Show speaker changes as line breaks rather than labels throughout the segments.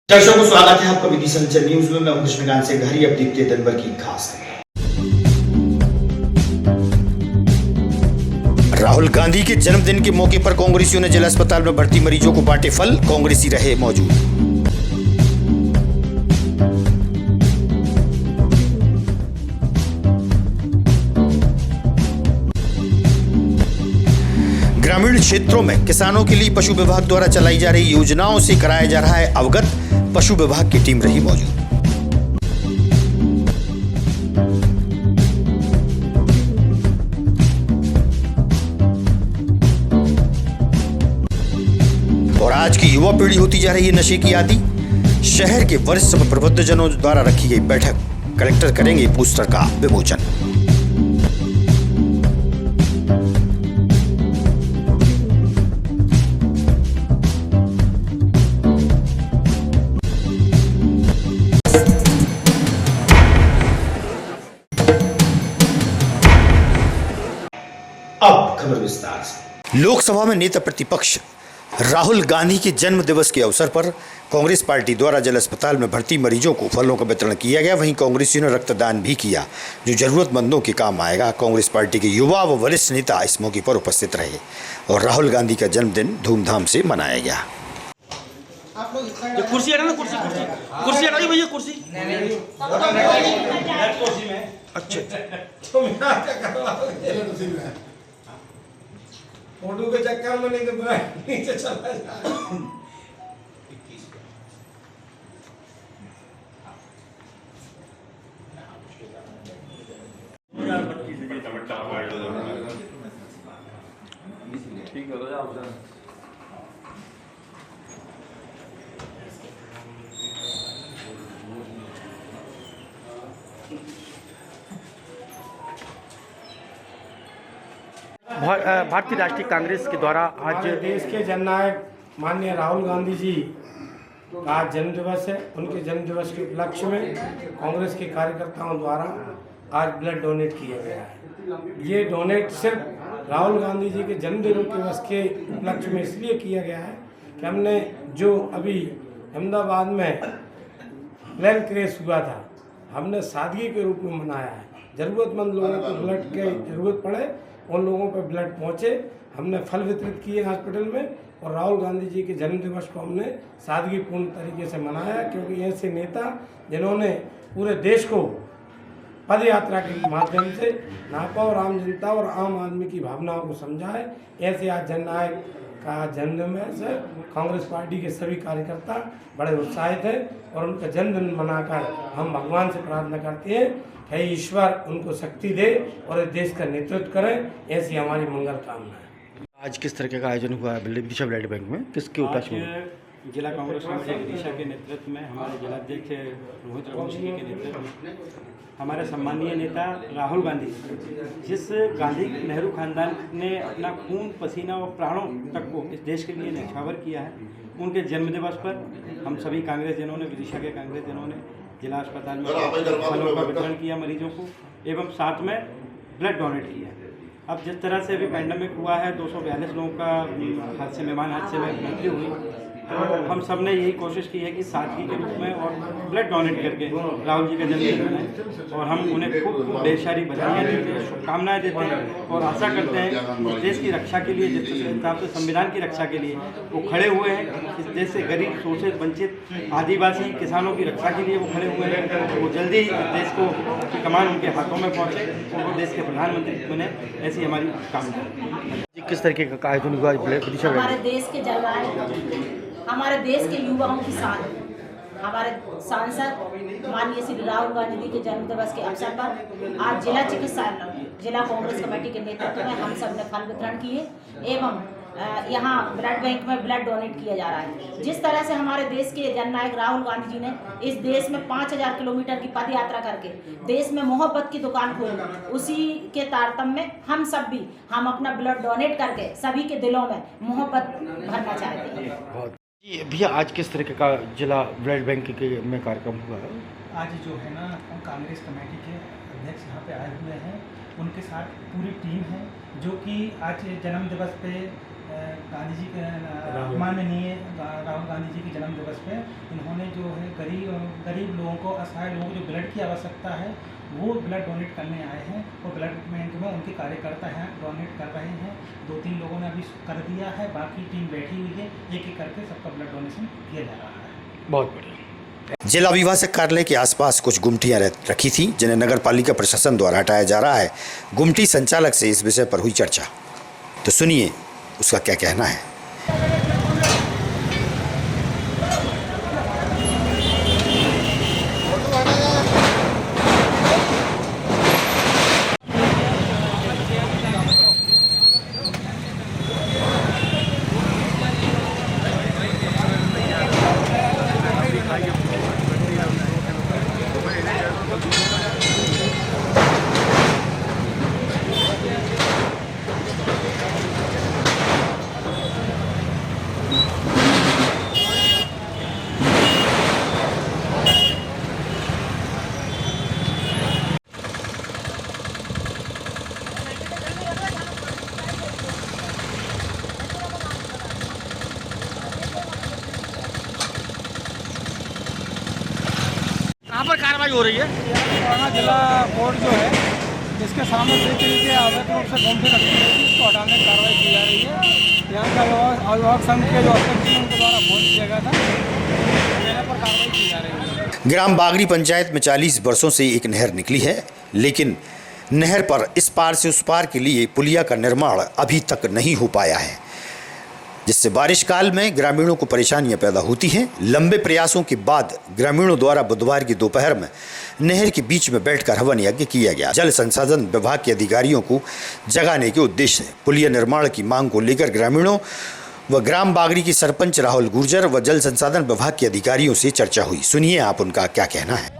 दर्शकों को स्वागत है आपका विधि संचर न्यूज में। मैं हूं कृष्णकांत से घरी। अब देखते हैं दिन भर की खास खबरें। राहुल गांधी के जन्मदिन के मौके पर कांग्रेसियों ने जिला अस्पताल में भर्ती मरीजों को बांटे फल। कांग्रेसी रहे मौजूद। ग्रामीण क्षेत्रों में किसानों के लिए पशु विभाग द्वारा चलाई जा रही योजनाओं से कराया जा रहा है अवगत। पशु विभाग की टीम रही मौजूद। और आज की युवा पीढ़ी होती जा रही है नशे की आदी। शहर के वरिष्ठ प्रबुद्धजनों द्वारा रखी गई बैठक। कलेक्टर करेंगे पोस्टर का विमोचन। अब खबर विस्तार से। लोकसभा में नेता प्रतिपक्ष राहुल गांधी के जन्म दिवस के अवसर पर कांग्रेस पार्टी द्वारा जिला अस्पताल में भर्ती मरीजों को फलों का वितरण किया गया। वहीं कांग्रेसियों ने रक्तदान भी किया जो जरूरतमंदों के काम आएगा। कांग्रेस पार्टी के युवा व वरिष्ठ नेता इस मौके पर उपस्थित रहे और राहुल गांधी का जन्मदिन धूमधाम से मनाया गया।
कुर्सी हटा ना, कुर्सी हटाइए भैया, कुर्सी अच्छा
फोटो के चक्कर में नहीं तो नीचे चला जा।
ठीक है आप भारतीय राष्ट्रीय कांग्रेस के द्वारा आज
देश के जननायक माननीय राहुल गांधी जी का आज जन्म दिवस है। उनके जन्म दिवस के उपलक्ष्य में कांग्रेस के कार्यकर्ताओं द्वारा आज ब्लड डोनेट किया गया है। ये डोनेट सिर्फ राहुल गांधी जी के जन्म दिवस के उपलक्ष्य में इसलिए किया गया है कि हमने जो अभी अहमदाबाद में प्लेन क्रैश हुआ था, हमने सादगी के रूप में मनाया है। ज़रूरतमंद लोगों को ब्लड की ज़रूरत पड़े उन लोगों पर ब्लड पहुंचे। हमने फल वितरित किए हॉस्पिटल में और राहुल गांधी जी के जन्म दिवस को हमने सादगीपूर्ण तरीके से मनाया, क्योंकि ऐसे नेता जिन्होंने पूरे देश को पद यात्रा के माध्यम से नापा और आम जनता और आम आदमी की भावनाओं को समझा है। ऐसे आज जननायक का जन्मदिन है। कांग्रेस पार्टी के सभी कार्यकर्ता बड़े उत्साहित हैं और उनका जन्मदिन मनाकर हम भगवान से प्रार्थना करते हैं कि ईश्वर उनको शक्ति दे और इस देश का नेतृत्व करें। ऐसी हमारी मंगल कामना है।
आज किस तरह का आयोजन हुआ है विदिशा ब्लड बैंक में? किसके उपलक्ष्य में?
जिला कांग्रेस कमेटी विदिशा के नेतृत्व में, हमारे जिलाध्यक्ष रोहित वंशी के नेतृत्व में, हमारे सम्मानीय नेता राहुल गांधी, जिस गांधी नेहरू खानदान ने अपना खून पसीना और प्राणों तक को इस देश के लिए न्यौछावर किया है, उनके जन्मदिवस पर हम सभी कांग्रेस जनों ने, विदिशा के कांग्रेस जनों ने जिला अस्पताल में फलों का वितरण किया मरीजों को एवं साथ में ब्लड डोनेट किया। अब जिस तरह से अभी पैंडेमिक हुआ है, 242 लोगों का हादसे मेहमान हादसे में मृत्यु हुई, तो हम सब ने यही कोशिश की है कि सादगी के रूप में और ब्लड डोनेट करके राहुल जी का जन्मदिन मनाएं और हम उन्हें खूब ढेर सारी बधाइयाँ देते हैं, शुभकामनाएँ देते हैं और आशा करते हैं इस देश की रक्षा के लिए, जिस हिसाब से संविधान की रक्षा के लिए वो खड़े हुए हैं, इस देश से गरीब, शोषित, वंचित, आदिवासी, किसानों की रक्षा के लिए वो खड़े हुए हैं। वो जल्दी देश को की कमान उनके हाथों में पहुँचे और वो देश के प्रधानमंत्री बने, ऐसी हमारी कामना है।
किस तरीके का आयोजन हुआ विदिशा?
हमारे देश के जननायक, हमारे देश के युवाओं की शान, हमारे सांसद माननीय श्री राहुल गांधी जी के जन्म दिवस के अवसर पर आज जिला चिकित्सालय, जिला कांग्रेस कमेटी के नेतृत्व में हम सब ने फल वितरण किए एवं यहाँ ब्लड बैंक में ब्लड डोनेट किया जा रहा है। जिस तरह से हमारे देश के जननायक राहुल गांधी जी ने इस देश में 5000 किलोमीटर की पद यात्रा करके देश में मोहब्बत की दुकान खोली, उसी के तारतम्य में हम सब भी अपना ब्लड डोनेट करके सभी के दिलों में मोहब्बत भरना चाहते हैं।
भैया आज किस तरीके का जिला ब्लड बैंक के में कार्यक्रम हुआ है?
आज जो है ना कांग्रेस कमेटी के अध्यक्ष यहाँ पे आए हुए हैं, उनके साथ पूरी टीम है जो कि आज जन्म दिवस पे गांधी जी के माननीय राहुल गांधी जी के जन्म दिवस पे इन्होंने जो है गरीब लोगों को, असहाय लोगों को जो ब्लड की आवश्यकता है वो ब्लड डोनेट करने आए हैं। और ब्लड बैंक में उनके कार्यकर्ता हैं, डोनेट कर रहे हैं। 2-3 लोगों ने अभी कर दिया है, बाकी टीम बैठी हुई है, एक एक करके सबका ब्लड डोनेशन किया जा रहा है।
बहुत बढ़िया।
जिला अभिभाषक कार्यालय के आसपास कुछ गुमटियां रखी थी जिन्हें नगर पालिका प्रशासन द्वारा हटाया जा रहा है। गुमटी संचालक से इस विषय पर हुई चर्चा, तो सुनिए उसका क्या कहना है।
कहाँ पर कार्रवाई हो रही है?
पुराना जिला कोर्ट जो है इसके सामने के अवैध रूप से घूमते रखी गई थी, इसको हटाने की कार्रवाई की जा रही है। यहाँ का अभिभावक संघ के जो अध्यक्ष हैं उनके द्वारा फोन किया गया था, मेरे पर कार्रवाई की जा रही है।
ग्राम बागड़ी पंचायत में 40 वर्षों से एक नहर निकली है, लेकिन नहर पर इस पार से उस पार के लिए पुलिया का निर्माण अभी तक नहीं हो पाया है, जिससे बारिश काल में ग्रामीणों को परेशानियां पैदा होती हैं। लंबे प्रयासों के बाद ग्रामीणों द्वारा बुधवार की दोपहर में नहर के बीच में बैठकर हवन यज्ञ किया गया। जल संसाधन विभाग के अधिकारियों को जगाने के उद्देश्य से पुलिया निर्माण की मांग को लेकर ग्रामीणों व ग्राम बागड़ी के सरपंच राहुल गुर्जर व जल संसाधन विभाग के अधिकारियों से चर्चा हुई। सुनिए आप उनका क्या कहना है।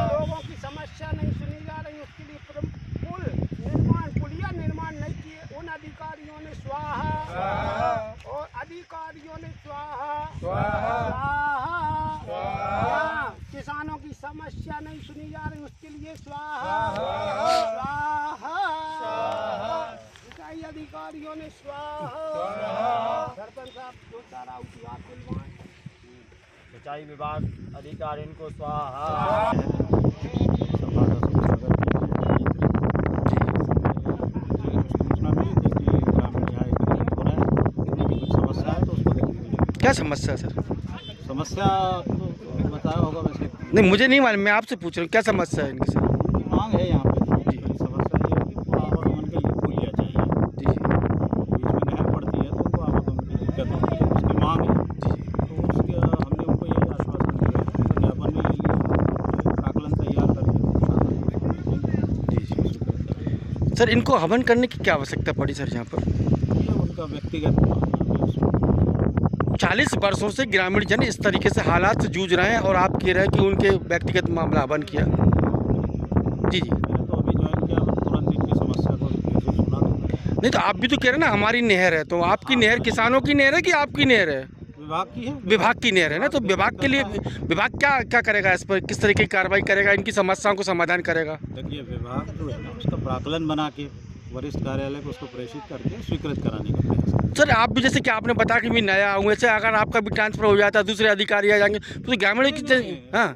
लोगों की समस्या नहीं सुनी जा रही, उसके लिए पुल निर्माण, पुलिया निर्माण नहीं किए, उन अधिकारियों ने स्वाहा और अधिकारियों ने स्वाहा। किसानों की समस्या नहीं सुनी जा रही, उसके लिए स्वाहा। सिंचाई अधिकारियों ने स्वाहा। सरपंच साहब दो चार की बात दिलवाएं।
सिंचाई विभाग अधिकारी इनको स्वाहा।
क्या समस्या है सर?
समस्या तो बताया होगा वैसे।
नहीं, मुझे नहीं मालूम, मैं आपसे पूछ रहा हूँ क्या समस्या है इनकी सर?
मांग है यहाँ पे जी। समस्या ये है कि आवागमन के लिए पुलिया चाहिए जी। बीच में नहर पड़ती है तो उनको आवागमन की दिक्कत होती है, उसकी मांग है जी। तो उसके हमने उनको यही आश्वासन दिया, ज्ञापन में ले लिया, आकलन तैयार करके जी।
सर इनको हवन करने की क्या आवश्यकता पड़ी सर यहाँ पर?
ये उनका व्यक्तिगत
40 वर्षों से ग्रामीण जन इस तरीके से हालात से जूझ रहे हैं और आप कह रहे हैं कि उनके व्यक्तिगत मामला हवन किया। जी जी,
मैंने तो अभी ज्वाइन किया, तुरंत इनकी समस्या को सुना।
नहीं तो आप भी तो कह रहे हैं ना हमारी नहर है, तो आपकी नहर किसानों की नहर है कि आपकी नहर है?
विभाग की है।
विभाग की नहर है ना, तो विभाग के लिए विभाग क्या करेगा इस पर, किस तरीके की कार्रवाई करेगा, इनकी समस्याओं को समाधान करेगा?
देखिए विभाग जो है ना उसका प्राकलन बना के वरिष्ठ कार्यालय को उसको प्रेषित करके स्वीकृत कराने का प्रयास।
सर आप भी जैसे कि आपने बताया कि मैं नया हूँ, ऐसे अगर आपका भी ट्रांसफर हो जाता है, दूसरे अधिकारी आ जाएंगे तो ग्रामीण की हाँ।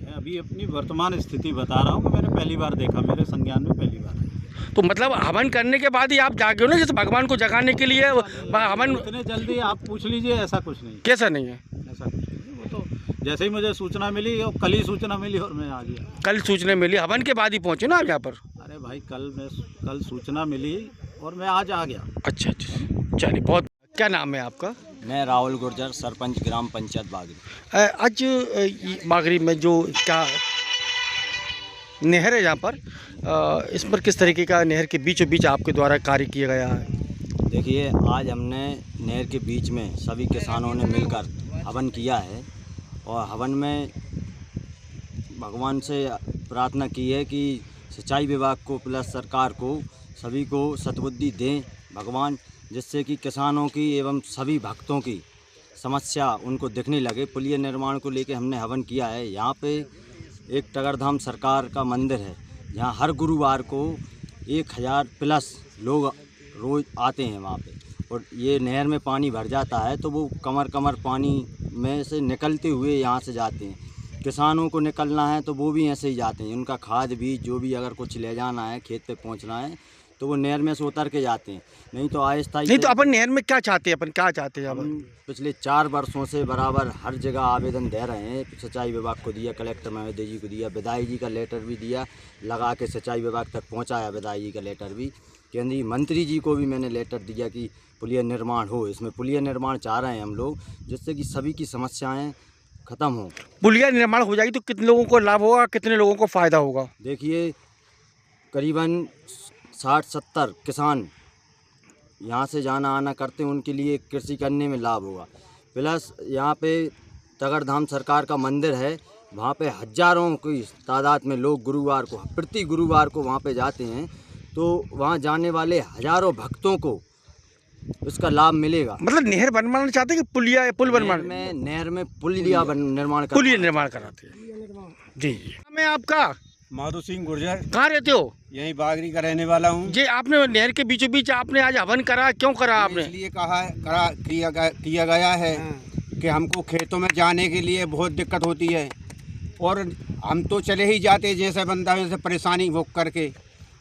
मैं अभी अपनी वर्तमान स्थिति बता रहा हूँ कि मैंने पहली बार देखा, मेरे संज्ञान में पहली बार।
तो मतलब हवन करने के बाद ही आप जागे हो ना, जैसे भगवान को जगाने के लिए हवन?
इतने जल्दी आप पूछ लीजिए, ऐसा कुछ नहीं।
कैसा नहीं है?
ऐसा कुछ नहीं, वो तो जैसे ही मुझे सूचना मिली और कल ही सूचना मिली और मैं आ गया।
कल सूचना मिली, हवन के बाद ही पहुँचे ना आप यहाँ पर?
अरे भाई कल सूचना मिली और मैं आज आ गया।
अच्छा, चलिए बहुत। क्या नाम है आपका?
मैं राहुल गुर्जर, सरपंच ग्राम पंचायत बागड़ी।
आज बागड़ी में जो क्या नहर है यहाँ पर, इस पर किस तरीके का नहर के बीचों बीच आपके द्वारा कार्य किया गया है?
देखिए आज हमने नहर के बीच में सभी किसानों ने मिलकर हवन किया है और हवन में भगवान से प्रार्थना की है कि सिंचाई विभाग को प्लस सरकार को सभी को सद्बुद्धि दें भगवान, जिससे कि किसानों की एवं सभी भक्तों की समस्या उनको दिखने लगे। पुलिया निर्माण को लेकर हमने हवन किया है। यहाँ पे एक टगरधाम सरकार का मंदिर है, जहाँ हर गुरुवार को 1000 प्लस लोग रोज़ आते हैं वहाँ पे, और ये नहर में पानी भर जाता है तो वो कमर कमर पानी में से निकलते हुए यहाँ से जाते हैं। किसानों को निकलना है तो वो भी ऐसे ही जाते हैं, उनका खाद भी जो भी अगर कुछ ले जाना है खेत पे पहुँचना है तो वो नहर में से उतर के जाते हैं, नहीं तो अस्थायी।
नहीं तो अपन नहर में क्या चाहते हैं, अपन क्या चाहते हैं?
हम पिछले 4 वर्षों से बराबर हर जगह आवेदन दे रहे हैं। सिंचाई विभाग को दिया, कलेक्टर महोदय जी को दिया, विधायक जी का लेटर भी दिया, लगा के सिंचाई विभाग तक पहुंचाया विधायक जी का लेटर भी। केंद्रीय मंत्री जी को भी मैंने लेटर दिया कि पुलिया निर्माण हो। इसमें पुलिया निर्माण चाह रहे हैं हम लोग, जिससे कि सभी की समस्याएँ ख़त्म हो।
पुलिया निर्माण हो जाएगी तो कितने लोगों को लाभ होगा, कितने लोगों को फ़ायदा होगा?
देखिए, करीबन 60-70 किसान यहाँ से जाना आना करते हैं, उनके लिए कृषि करने में लाभ होगा। प्लस यहाँ पे तगड़धाम सरकार का मंदिर है, वहाँ पे हज़ारों की तादाद में लोग गुरुवार को, प्रति गुरुवार को वहाँ पे जाते हैं, तो वहाँ जाने वाले हज़ारों भक्तों को इसका लाभ मिलेगा।
मतलब नहर बनवाना चाहते हैं कि पुल बनवाना?
नहर में पुलिया निर्माण
कराते हैं। जी। मैं आपका
माधो सिंह गुर्जर,
कहाँ रहते हो?
यही बागरी का रहने वाला हूँ।
जी, आपने नहर के बीचों बीच आपने आज हवन करा, क्यों करा आपने?
इसलिए किया गया है कि हमको खेतों में जाने के लिए बहुत दिक्कत होती है, और हम तो चले ही जाते जैसे बंदा वैसे परेशानी भोग करके।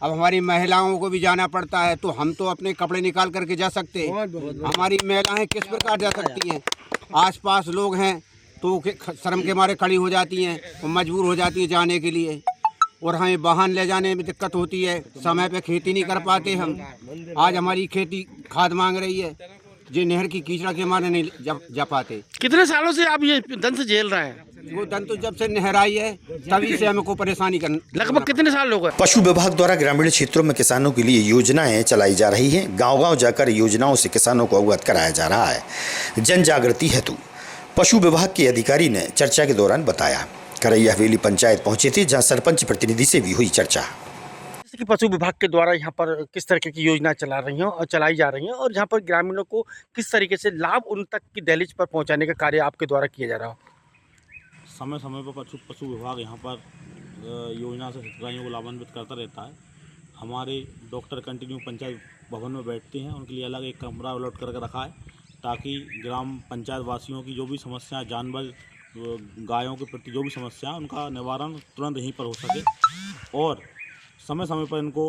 अब हमारी महिलाओं को भी जाना पड़ता है, तो हम तो अपने कपड़े निकाल करके जा सकते हैं, हमारी महिलाएं किस प्रकार जा सकती हैं? आसपास लोग हैं तो शर्म के मारे खड़ी हो जाती हैं और मजबूर हो जाती हैं जाने के लिए, और हमें वाहन ले जाने में दिक्कत होती है, समय पे खेती नहीं कर पाते हम। आज हमारी खेती खाद मांग रही है, जो नहर की कीचड़ा के मारे नहीं जा पाते।
कितने सालों से आप ये दंश झेल रहे हैं?
वो दंत तो जब से नहर आई है तभी से हमको परेशानी करना।
लगभग कितने साल हो गए?
पशु विभाग द्वारा ग्रामीण क्षेत्रों में किसानों के लिए योजनाएं चलाई जा रही हैं। गांव-गांव जाकर योजनाओं से किसानों को अवगत कराया जा रहा है। जन जागृति हेतु पशु विभाग के अधिकारी ने चर्चा के दौरान बताया। करैया हवेली पंचायत पहुंचे थे, जहां सरपंच प्रतिनिधि से भी हुई चर्चा।
जैसे कि पशु विभाग के द्वारा यहाँ पर किस तरीके की योजना चलाई जा रही हैं, और यहाँ पर ग्रामीणों को किस तरीके से लाभ उन तक की दहलीज पर पहुँचाने का कार्य आपके द्वारा किया जा रहा हो?
समय समय पर पशु विभाग यहाँ पर योजना से हितग्राहियों को लाभान्वित करता रहता है। हमारे डॉक्टर कंटिन्यू पंचायत भवन में बैठते हैं, उनके लिए अलग एक कमरा अलॉट करके रखा है, ताकि ग्राम पंचायत वासियों की जो भी समस्याएं, जानवर गायों के प्रति जो भी समस्या है, उनका निवारण तुरंत यहीं पर हो सके। और समय समय पर इनको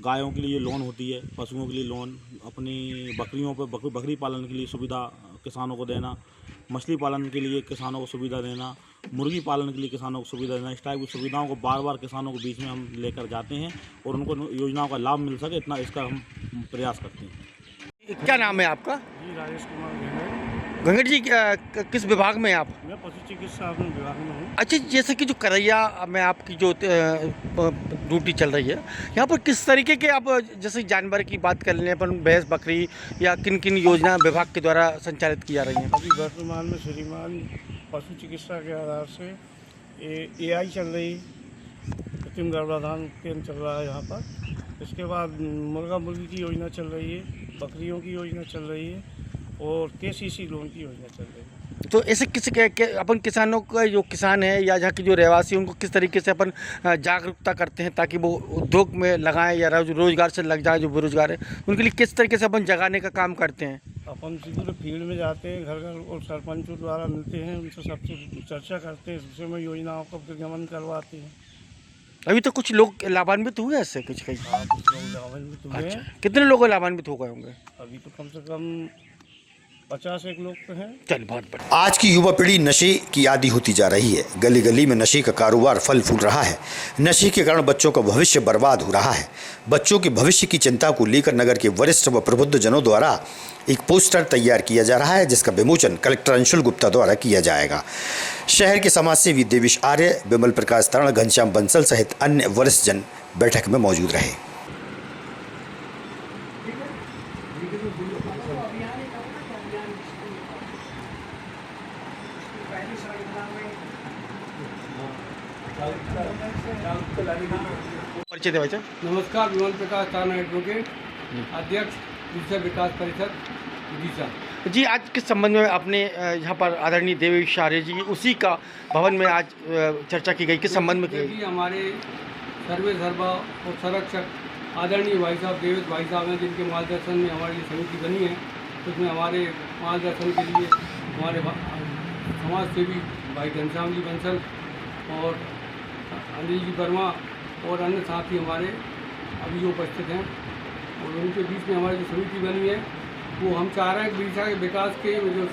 गायों के लिए लोन होती है, पशुओं के लिए लोन, अपनी बकरियों पर बकरी पालन के लिए सुविधा किसानों को देना, मछली पालन के लिए किसानों को सुविधा देना, मुर्गी पालन के लिए किसानों को सुविधा देना। इस टाइप की सुविधाओं को बार बार किसानों के बीच में हम लेकर जाते हैं, और उनको योजनाओं का लाभ मिल सके, इतना इसका हम प्रयास करते हैं।
क्या नाम है आपका?
जी, राजेश कुमार
गंगट जी, किस विभाग में हैं आप?
मैं पशु चिकित्सा विभाग में हूँ।
अच्छा, जैसे कि जो करैया में आपकी जो ड्यूटी चल रही है, यहाँ पर किस तरीके के आप, जैसे जानवर की बात कर लें अपन, भैंस बकरी या किन किन योजना विभाग के द्वारा संचालित की जा रही हैं?
अभी वर्तमान में श्रीमान पशु चिकित्सा के आधार से AI चल रही, कृत्रिम गर्भाधान केंद्र चल रहा है यहाँ पर। इसके बाद मुर्गा मुर्गी की योजना चल रही है, बकरियों की योजना चल रही है, और KCC लोन की योजना चल रही है।
तो ऐसे अपन किसानों का, जो किसान है या जहाँ के जो रहवासी, उनको किस तरीके से अपन जागरूकता करते हैं ताकि वो उद्योग में लगाएं या रोजगार से लग जाए, जो बेरोजगार है उनके लिए किस तरीके से अपन जगाने का काम करते हैं?
अपन सीधे फील्ड में जाते हैं, घर घर, और सरपंचों द्वारा मिलते हैं, उनसे सबसे चर्चा करते हैं, उससे में योजनाओं का निर्गमन करवाते हैं।
अभी तो कुछ लोग लाभान्वित हुए हैं इससे? कुछ
कुछ लोग लाभान्वित हुए हैं।
कितने लोग लाभान्वित हो गए होंगे?
अभी तो कम से कम 50 लोग तो हैं।
चल, बहुत बढ़िया।
आज की युवा पीढ़ी नशे की आदी होती जा रही है। गली गली में नशे का कारोबार फल फूल रहा है। नशे के कारण बच्चों का भविष्य बर्बाद हो रहा है। बच्चों के भविष्य की चिंता को लेकर नगर के वरिष्ठ व प्रबुद्ध जनों द्वारा एक पोस्टर तैयार किया जा रहा है, जिसका विमोचन कलेक्टर अंशुल गुप्ता द्वारा किया जाएगा। शहर के समाजसेवी देवेश आर्य, विमल प्रकाश तरण, घनश्याम बंसल सहित अन्य वरिष्ठ जन बैठक में मौजूद रहे।
चल
परिचय दे भाई साहब।
नमस्कार, विमल प्रकाश ताना एडवोकेट, अध्यक्ष विषय विकास परिषद विदिशा।
जी, आज किस संबंध में आपने यहाँ पर आदरणीय देवेश शाहरे जी उसी का भवन में आज चर्चा की गई, किस संबंध में की गई?
हमारे सर्वे सर्वा और संरक्षक आदरणीय भाई साहब देवेश भाई साहब हैं, जिनके मार्गदर्शन में हमारी ये समिति बनी है। उसमें हमारे मार्गदर्शन के लिए हमारे समाज सेवी भाई घनश्याम जी बंसल और अनिल जी वर्मा और अन्य साथी हमारे अभी उपस्थित हैं, और उनके बीच में हमारी जो समिति बनी है वो हम चाह रहे हैं कि विदिशा के विकास के जो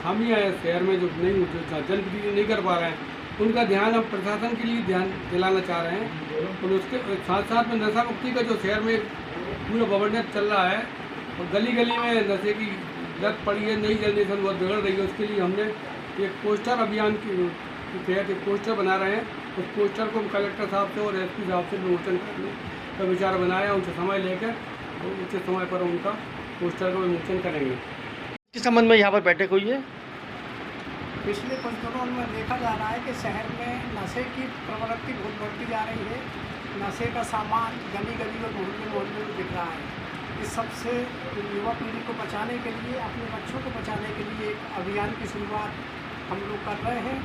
खामियाँ हैं शहर में, जो जनप्रतिनिधि नहीं कर पा रहे हैं, उनका ध्यान हम प्रशासन के लिए ध्यान दिलाना चाह रहे हैं। और उसके साथ साथ में नशा मुक्ति का जो शहर में पूरा गवर्नेंस चल रहा है और गली गली में नशे की लत पड़ी है, नई जनरेशन बहुत बिगड़ रही है, उसके लिए हमने एक पोस्टर अभियान के तहत एक पोस्टर बना रहे हैं। उस पोस्टर को हम कलेक्टर साहब से और एसपी साहब से विमोचन करने का विचार बनाया, उनसे समय लेकर और उचित समय पर उनका पोस्टर का विमोचन करेंगे।
किस संबंध में यहाँ पर बैठक हुई है?
पिछले कुछ दिनों में देखा जा रहा है कि शहर में नशे की प्रवृत्ति बहुत बढ़ती जा रही है। नशे का सामान गली गली और मोहल्ले मोहल्ले में बिक रहा है। इस सबसे युवा पीढ़ी को बचाने के लिए, अपने बच्चों को बचाने के लिए एक अभियान की शुरुआत हम लोग कर रहे हैं।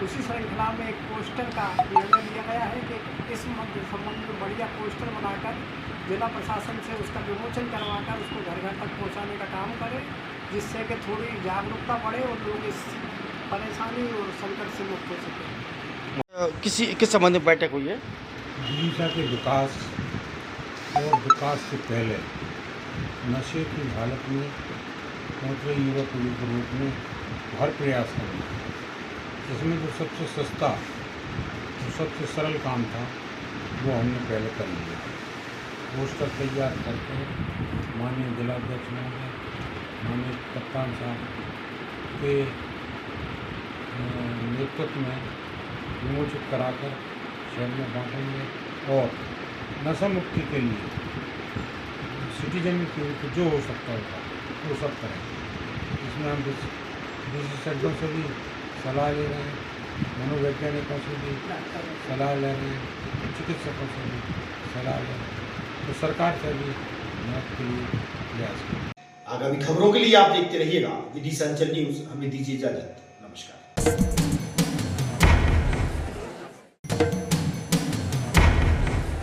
उसी श्रृंखला में एक पोस्टर का निर्णय लिया गया है कि इस संबंध में बढ़िया पोस्टर बनाकर जिला प्रशासन से उसका विमोचन करवाकर उसको घर घर तक पहुंचाने का काम करें, जिससे कि थोड़ी जागरूकता बढ़े और लोग इस परेशानी और संकट से मुक्त हो सकें।
किस संबंध में बैठक हुई है?
विदिशा के विकास और विकास से पहले नशे की हालत में पहुँच रही युवा पीढ़ी को रोकने हर प्रयास करें। इसमें जो सबसे सस्ता और सबसे सरल काम था वो हमने पहले कर लिया। पोस्टर तैयार करके माननीय जिलाध्यक्ष महोदय, माननीय कप्तान साहब के नेतृत्व में विमोचित कराकर शहर में बांटेंगे और नशा मुक्ति के लिए सिटीजन की जो हो सकता होगा वो सब करेंगे। इसमें हम विशेषज्ञों से भी सलाह ले रहे हैं, मनोवैज्ञानिकों से भी सलाह ले रहे हैं, चिकित्सकों से भी सलाह ले रहे हैं, तो सरकार से भी मदद के लिए प्रयास करें।
आगामी खबरों के लिए आप देखते रहिएगा विदिशा अंचल न्यूज़। हमें दीजिए इजाजत। नमस्कार।